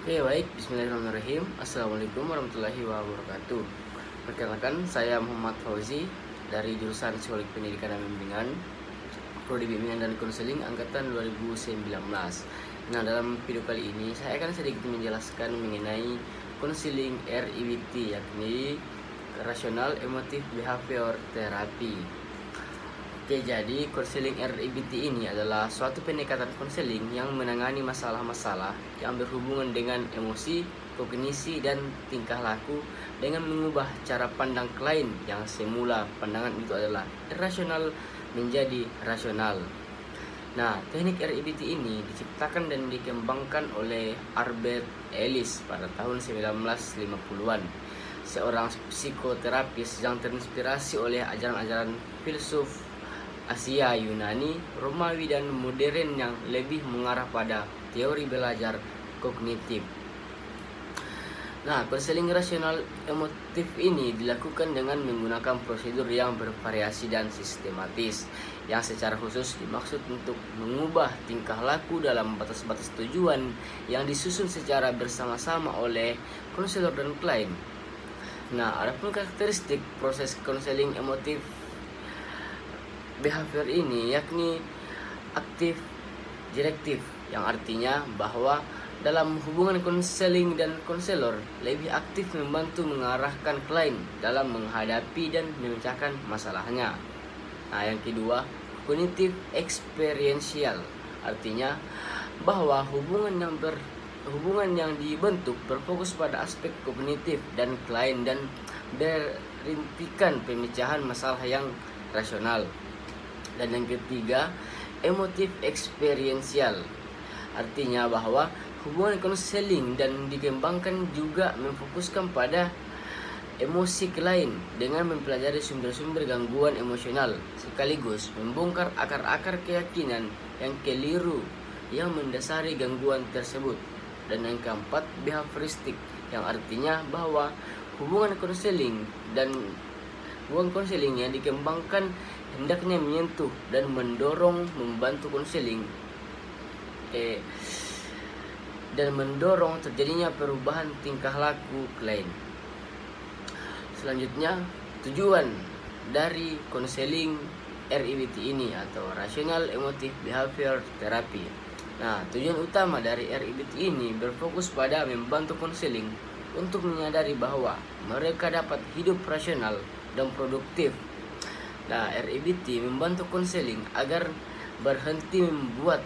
Oke, baik. Bismillahirrahmanirrahim. Assalamualaikum warahmatullahi wabarakatuh. Perkenalkan, saya Muhammad Fauzi dari jurusan Psikologi Pendidikan dan Bimbingan, Prodi Bimbingan dan Konseling angkatan 2019. Nah, dalam video kali ini saya akan sedikit menjelaskan mengenai konseling REBT, yakni Rational Emotive Behavior Therapy. Oke, jadi konseling REBT ini adalah suatu pendekatan konseling yang menangani masalah-masalah yang berhubungan dengan emosi, kognisi, dan tingkah laku dengan mengubah cara pandang klien yang semula pandangan itu adalah irasional menjadi rasional. Nah, teknik REBT ini diciptakan dan dikembangkan oleh Albert Ellis pada tahun 1950-an. Seorang psikoterapis yang terinspirasi oleh ajaran-ajaran filsuf Asia, Yunani, Romawi, dan modern yang lebih mengarah pada teori belajar kognitif. Nah, konseling rasional emotif ini dilakukan dengan menggunakan prosedur yang bervariasi dan sistematis, yang secara khusus dimaksud untuk mengubah tingkah laku dalam batas-batas tujuan yang disusun secara bersama-sama oleh konselor dan klien. Nah, adapun karakteristik proses konseling emotif behavior ini yakni aktif direktif, yang artinya bahwa dalam hubungan konseling dan konselor lebih aktif membantu mengarahkan klien dalam menghadapi dan memecahkan masalahnya. Nah, yang kedua, kognitif experiential, artinya bahwa hubungan yang dibentuk berfokus pada aspek kognitif dan klien dan berintikan pemecahan masalah yang rasional. Dan yang ketiga, emotif experiential, artinya bahwa hubungan konseling dan dikembangkan juga memfokuskan pada emosi klien dengan mempelajari sumber-sumber gangguan emosional sekaligus membongkar akar-akar keyakinan yang keliru yang mendasari gangguan tersebut. Dan yang keempat, behavioristik, yang artinya bahwa hubungan konseling yang dikembangkan hendaknya menyentuh dan membantu konseling dan mendorong terjadinya perubahan tingkah laku klien. Selanjutnya, tujuan dari konseling REBT ini atau Rational Emotive Behavior Therapy. Nah, tujuan utama dari REBT ini berfokus pada membantu konseling untuk menyadari bahwa mereka dapat hidup rasional dan produktif. Nah, REBT membantu konseling agar berhenti membuat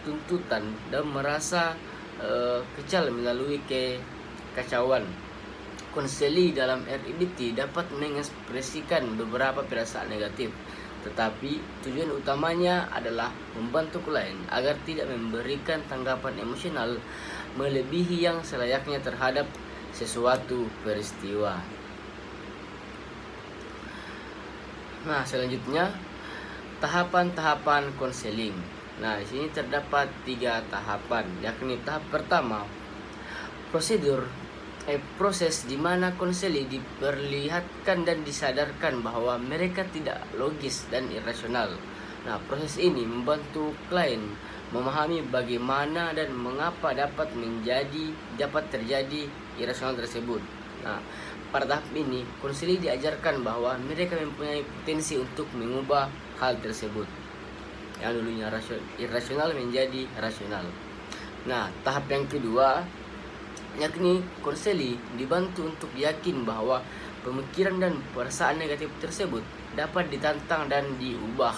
tuntutan dan merasa kecil melalui kekacauan. Konseli dalam REBT dapat mengekspresikan beberapa perasaan negatif, tetapi tujuan utamanya adalah membantu klien agar tidak memberikan tanggapan emosional melebihi yang selayaknya terhadap sesuatu peristiwa. Nah, selanjutnya tahapan-tahapan konseling. Nah, di sini terdapat 3 tahapan, yakni tahap pertama, proses di mana konseli diperlihatkan dan disadarkan bahwa mereka tidak logis dan irasional. Nah, proses ini membantu klien memahami bagaimana dan mengapa dapat terjadi irasional tersebut. Nah, pada tahap ini, konseli diajarkan bahwa mereka mempunyai potensi untuk mengubah hal tersebut yang dulunya irasional menjadi rasional. Nah, tahap yang kedua, yakni konseli dibantu untuk yakin bahwa pemikiran dan perasaan negatif tersebut dapat ditantang dan diubah.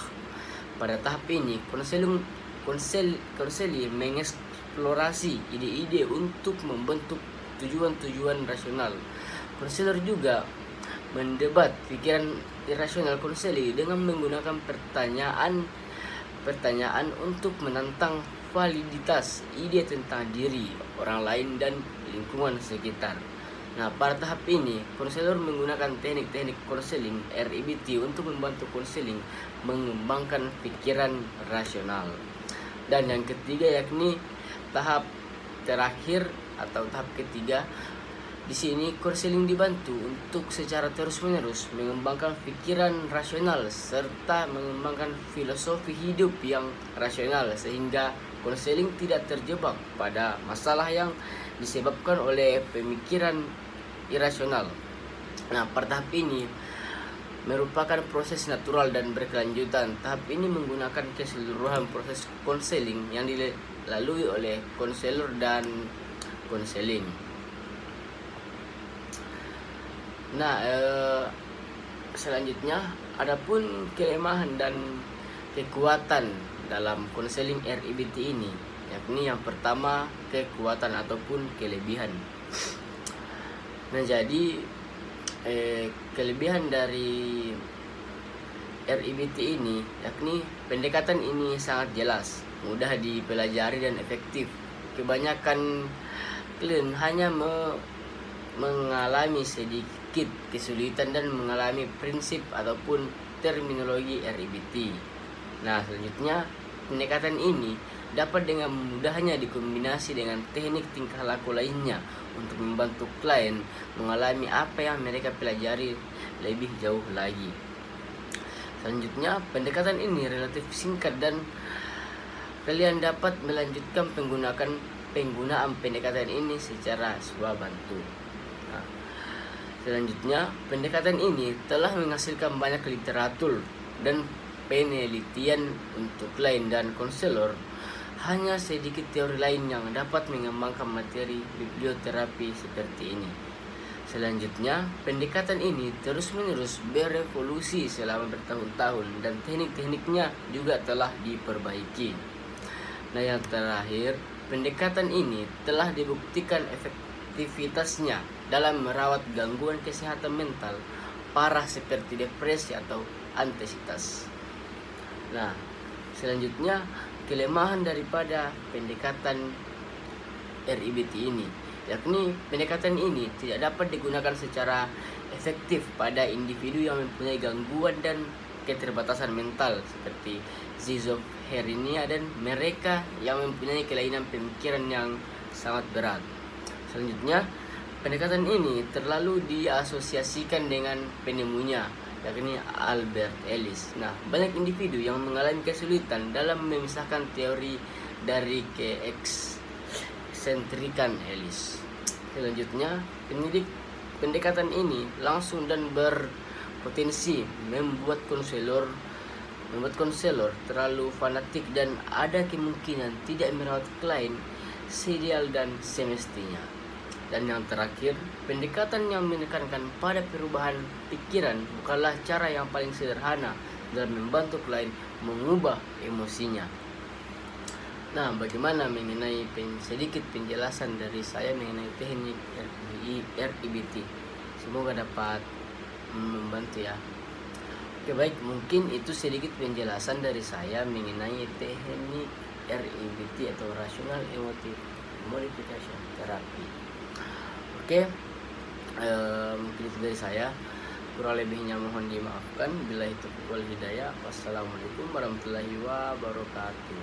Pada tahap ini, konseli mengeksplorasi ide-ide untuk membentuk tujuan-tujuan rasional. Konselor juga mendebat pikiran irasional konseli dengan menggunakan pertanyaan untuk menantang validitas ide tentang diri, orang lain, dan lingkungan sekitar. Nah, pada tahap ini, konselor menggunakan teknik-teknik konseling REBT untuk membantu konseling mengembangkan pikiran rasional. Dan yang ketiga, yakni tahap terakhir atau tahap ketiga. Di sini konseling dibantu untuk secara terus-menerus mengembangkan pikiran rasional serta mengembangkan filosofi hidup yang rasional sehingga konseling tidak terjebak pada masalah yang disebabkan oleh pemikiran irasional. Nah, pada tahap ini merupakan proses natural dan berkelanjutan. Tahap ini menggunakan keseluruhan proses konseling yang dilalui oleh konselor dan konseling. Nah, selanjutnya adapun kelemahan dan kekuatan dalam konseling RIBT ini, yakni yang pertama kekuatan ataupun kelebihan. Nah, jadi kelebihan dari RIBT ini yakni pendekatan ini sangat jelas, mudah dipelajari dan efektif. Kebanyakan klien hanya mengalami sedikit kesulitan dan mengalami prinsip ataupun terminologi RIBT. Nah, selanjutnya pendekatan ini dapat dengan mudahnya dikombinasi dengan teknik tingkah laku lainnya untuk membantu klien mengalami apa yang mereka pelajari lebih jauh lagi. Selanjutnya, pendekatan ini relatif singkat dan kalian dapat melanjutkan penggunaan pendekatan ini secara swabantu. Nah, selanjutnya, pendekatan ini telah menghasilkan banyak literatur dan penelitian untuk klien dan konselor. Hanya sedikit teori lain yang dapat mengembangkan materi biblioterapi seperti ini. Selanjutnya, pendekatan ini terus-menerus berevolusi selama bertahun-tahun dan teknik-tekniknya juga telah diperbaiki. Nah, yang terakhir, pendekatan ini telah dibuktikan efektivitasnya dalam merawat gangguan kesehatan mental parah seperti depresi atau anxietas. Nah, selanjutnya kelemahan daripada pendekatan RIBT ini, yakni pendekatan ini tidak dapat digunakan secara efektif pada individu yang mempunyai gangguan dan keterbatasan mental seperti schizophrenia dan mereka yang mempunyai kelainan pemikiran yang sangat berat. Selanjutnya, pendekatan ini terlalu diasosiasikan dengan penemunya, yakni Albert Ellis. Nah, banyak individu yang mengalami kesulitan dalam memisahkan teori dari keeksentrikan Ellis. Selanjutnya, pendekatan ini langsung dan berpotensi membuat konselor terlalu fanatik dan ada kemungkinan tidak merawat klien seideal dan semestinya. Dan yang terakhir, pendekatan yang menekankan pada perubahan pikiran bukanlah cara yang paling sederhana dalam membantu klien mengubah emosinya. Nah, bagaimana mengenai sedikit penjelasan dari saya mengenai teknik RIBT? Semoga dapat membantu ya. Oke, baik, mungkin itu sedikit penjelasan dari saya mengenai teknik RIBT atau Rational Emotive Modification Therapy. Oke, mungkin itu dari saya. Kurang lebihnya mohon dimaafkan. Billahi taufiq wal hidayah. Wassalamualaikum warahmatullahi wabarakatuh.